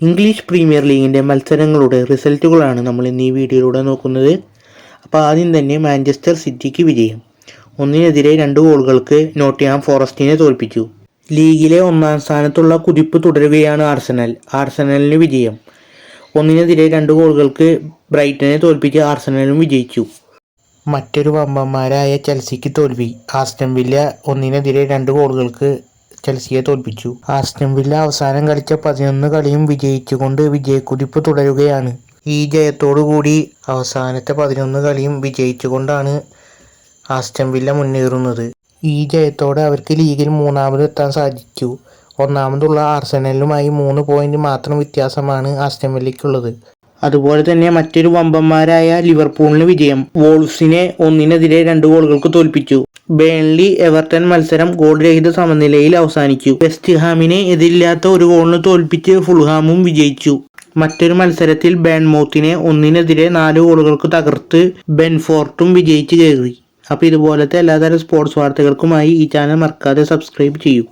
English premier ലീഗിൻ്റെ മത്സരങ്ങളുടെ റിസൾട്ടുകളാണ് നമ്മൾ ഇന്ന് ഈ വീഡിയോയിലൂടെ നോക്കുന്നത്. അപ്പോൾ ആദ്യം തന്നെ മാഞ്ചസ്റ്റർ സിറ്റിക്ക് വിജയം. 1-നെതിരെ 2 ഗോളുകൾക്ക് നോട്ടിംഗ്ഹാം ഫോറസ്റ്റിനെ തോൽപ്പിച്ചു. ലീഗിലെ 1-ാം സ്ഥാനത്തുള്ള കുതിപ്പ് തുടരുകയാണ് ആർസനലിന് വിജയം. 1-നെതിരെ 2 ഗോളുകൾക്ക് ബ്രൈറ്റനെ തോൽപ്പിച്ച് ആർസനലും വിജയിച്ചു. മറ്റൊരു വമ്പന്മാരായ ചെൽസിക്ക് തോൽവി. ആസ്റ്റൺ വില്ല 1-നെതിരെ 2 ഗോളുകൾക്ക് ചെൽസിയെ തോൽപ്പിച്ചു. ആസ്റ്റൺ വില്ല അവസാനം കളിച്ച 11 കളിയും വിജയിച്ചുകൊണ്ട് വിജയക്കുതിപ്പ് തുടരുകയാണ്. ഈ ജയത്തോടുകൂടി അവസാനത്തെ 11 കളിയും വിജയിച്ചുകൊണ്ടാണ് ആസ്റ്റൺ വില്ല മുന്നേറുന്നത്. ഈ ജയത്തോടെ അവർക്ക് ലീഗിൽ 3-ാമതെത്താൻ സാധിച്ചു. 1-ാമതുള്ള ആർസനലുമായി 3 പോയിന്റ് മാത്രം വ്യത്യാസമാണ് ആസ്റ്റൺ വില്ലയ്ക്കുള്ളത്. അതുപോലെ തന്നെ മറ്റൊരു വമ്പന്മാരായ ലിവർപൂളിന് വിജയം. വോൾവ്സിനെ 1-നെതിരെ 2 ഗോളുകൾക്ക് തോൽപ്പിച്ചു. ബേൺലി എവർട്ടൺ മത്സരം ഗോൾ രഹിത സമനിലയിൽ അവസാനിച്ചു. വെസ്റ്റ് ഹാമിനെ എതിരില്ലാത്ത 1 ഗോളിന് തോൽപ്പിച്ച് ഫുൾഹാമും വിജയിച്ചു. മറ്റൊരു മത്സരത്തിൽ ബേൺമൗത്തിനെ 1-നെതിരെ 4 ഗോളുകൾക്ക് തകർത്ത് ബെൻഫോർട്ടും വിജയിച്ച് കയറി. അപ്പോൾ ഇതുപോലത്തെ എല്ലാതരം സ്പോർട്സ് വാർത്തകൾക്കുമായി ഈ ചാനൽ മറക്കാതെ സബ്സ്ക്രൈബ് ചെയ്യൂ.